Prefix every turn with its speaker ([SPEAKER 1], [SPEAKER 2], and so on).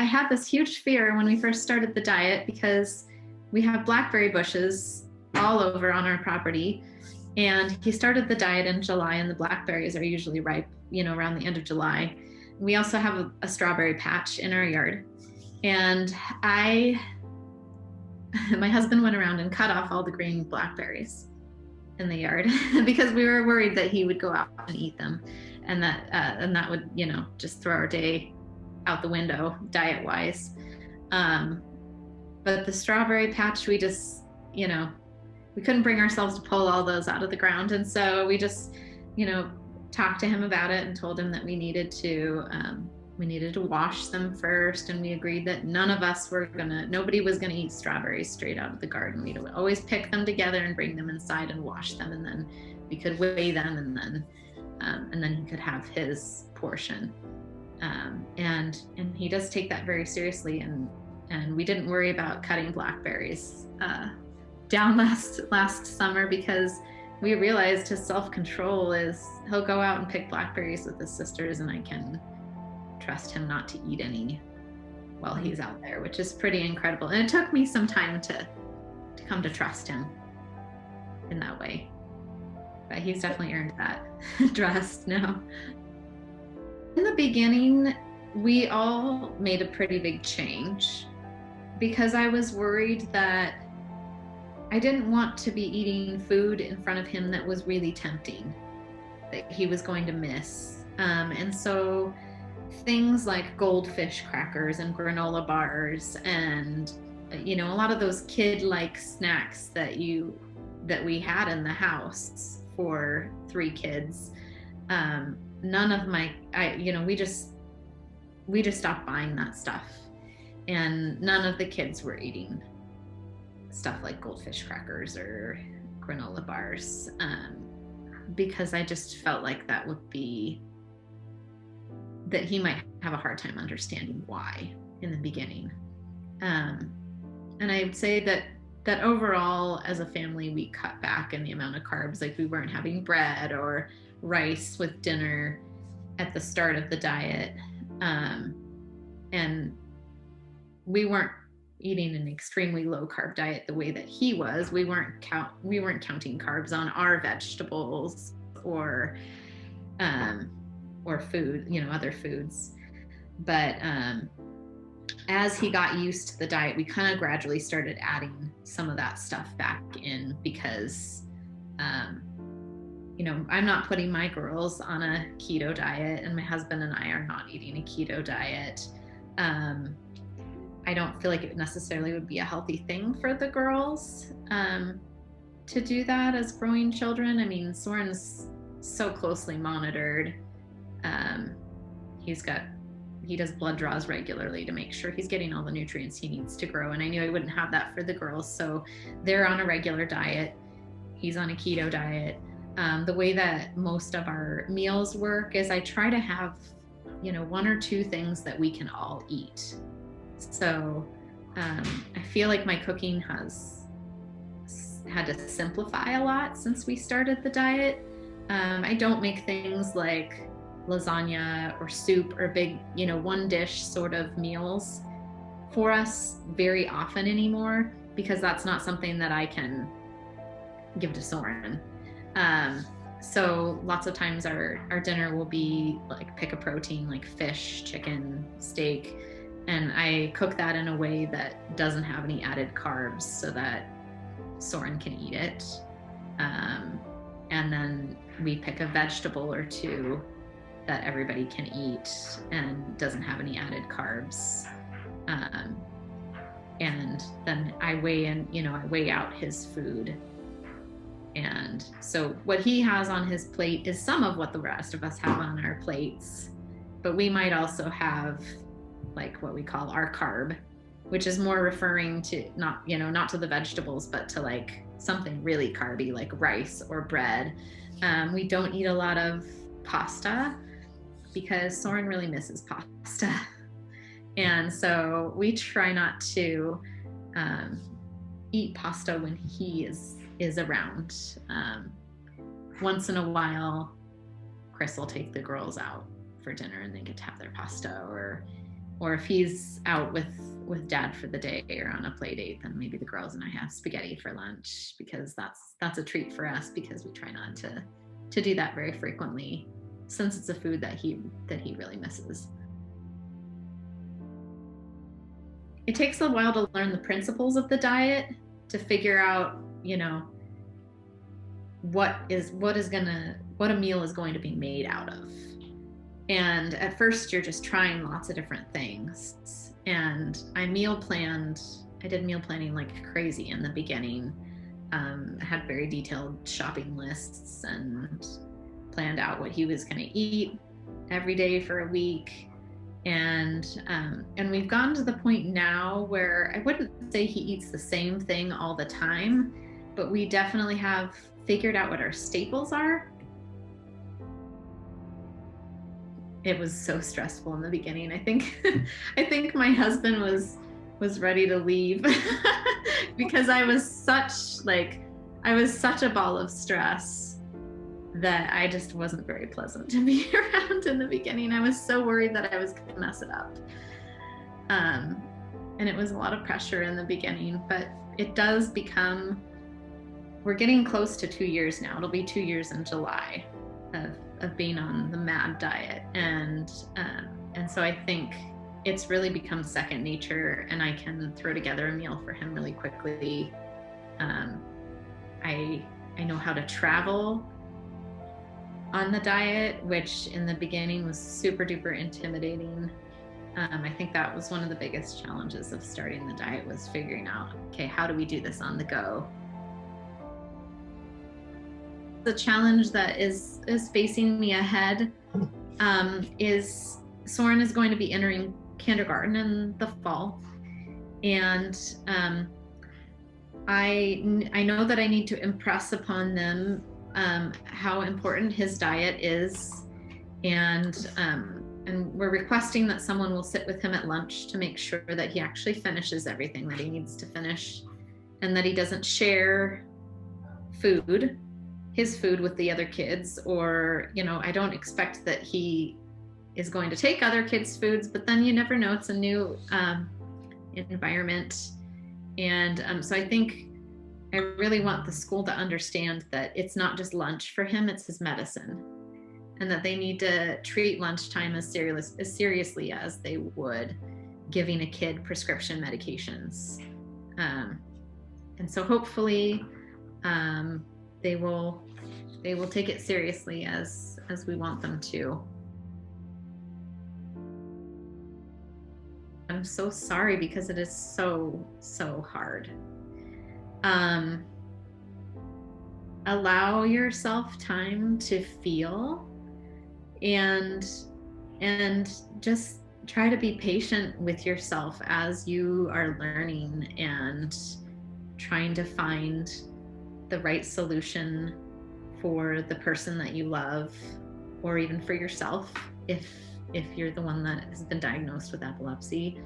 [SPEAKER 1] I had this huge fear when we first started the diet because we have blackberry bushes all over on our property. And he started the diet in July, and the blackberries are usually ripe, around the end of July. We also have a strawberry patch in our yard. And my husband went around and cut off all the green blackberries in the yard because we were worried that he would go out and eat them. And that would, just throw our day out the window diet wise. But the strawberry patch, we just, we couldn't bring ourselves to pull all those out of the ground. And so we just, talked to him about it and told him that we needed to wash them first. And we agreed that nobody was going to eat strawberries straight out of the garden. We'd always pick them together and bring them inside and wash them. And then we could weigh them, and then he could have his portion. And he does take that very seriously. And we didn't worry about cutting blackberries down last summer because we realized his self-control is he'll go out and pick blackberries with his sisters, and I can trust him not to eat any while he's out there, which is pretty incredible. And it took me some time to come to trust him in that way. But he's definitely earned that trust now. In the beginning, we all made a pretty big change because I was worried that I didn't want to be eating food in front of him that was really tempting, that he was going to miss. And so things like goldfish crackers and granola bars and, a lot of those kid-like snacks that we had in the house for 3 kids. None of we just stopped buying that stuff, and none of the kids were eating stuff like goldfish crackers or granola bars, because I just felt like that he might have a hard time understanding why in the beginning. And I would say that overall as a family, we cut back in the amount of carbs. Like we weren't having bread or rice with dinner at the start of the diet. And we weren't eating an extremely low carb diet the way that he was. We weren't counting carbs on our vegetables or food, other foods. But as he got used to the diet, we kind of gradually started adding some of that stuff back in because I'm not putting my girls on a keto diet, and my husband and I are not eating a keto diet. I don't feel like it necessarily would be a healthy thing for the girls to do that as growing children. I mean, Soren's so closely monitored. He does blood draws regularly to make sure he's getting all the nutrients he needs to grow. And I knew I wouldn't have that for the girls. So they're on a regular diet. He's on a keto diet. The way that most of our meals work is I try to have, 1 or 2 things that we can all eat. So I feel like my cooking has had to simplify a lot since we started the diet. I don't make things like lasagna or soup or big, 1 dish sort of meals for us very often anymore, because that's not something that I can give to Soren. So lots of times our dinner will be like pick a protein like fish, chicken, steak, and I cook that in a way that doesn't have any added carbs so that Soren can eat it. And then we pick a vegetable or 2 that everybody can eat and doesn't have any added carbs. And then I weigh out his food. And so what he has on his plate is some of what the rest of us have on our plates, but we might also have like what we call our carb, which is more referring to not to the vegetables, but to like something really carby like rice or bread. We don't eat a lot of pasta because Soren really misses pasta. And so we try not to eat pasta when he is around. Once in a while, Chris will take the girls out for dinner and they get to have their pasta, or or if he's out with dad for the day or on a play date, then maybe the girls and I have spaghetti for lunch, because that's a treat for us, because we try not to do that very frequently, since it's a food that he really misses. It takes a while to learn the principles of the diet, to figure out, you know, what a meal is going to be made out of. And at first you're just trying lots of different things. And I did meal planning like crazy in the beginning. I had very detailed shopping lists and planned out what he was going to eat every day for a week. And we've gotten to the point now where I wouldn't say he eats the same thing all the time, but we definitely have figured out what our staples are. It was so stressful in the beginning. I think my husband was ready to leave because I was such a ball of stress that I just wasn't very pleasant to be around in the beginning. I was so worried that I was going to mess it up. And it was a lot of pressure in the beginning, but it does become, we're getting close to 2 years now. It'll be 2 years in July of being on the MAD diet. And so I think it's really become second nature, and I can throw together a meal for him really quickly. I know how to travel on the diet, which in the beginning was super duper intimidating. I think that was one of the biggest challenges of starting the diet, was figuring out, okay, how do we do this on the go? The challenge that is facing me ahead is Soren is going to be entering kindergarten in the fall, and I know that I need to impress upon them how important his diet is, and we're requesting that someone will sit with him at lunch to make sure that he actually finishes everything that he needs to finish, and that he doesn't share his food with the other kids, or, you know, I don't expect that he is going to take other kids' foods, but then you never know, it's a new environment. And so I think I really want the school to understand that it's not just lunch for him, it's his medicine, and that they need to treat lunchtime as seriously as they would giving a kid prescription medications. And so hopefully they will take it seriously as we want them to. I'm so sorry, because it is so hard. Allow yourself time to feel, and just try to be patient with yourself as you are learning and trying to find the right solution for the person that you love, or even for yourself if you're the one that has been diagnosed with epilepsy.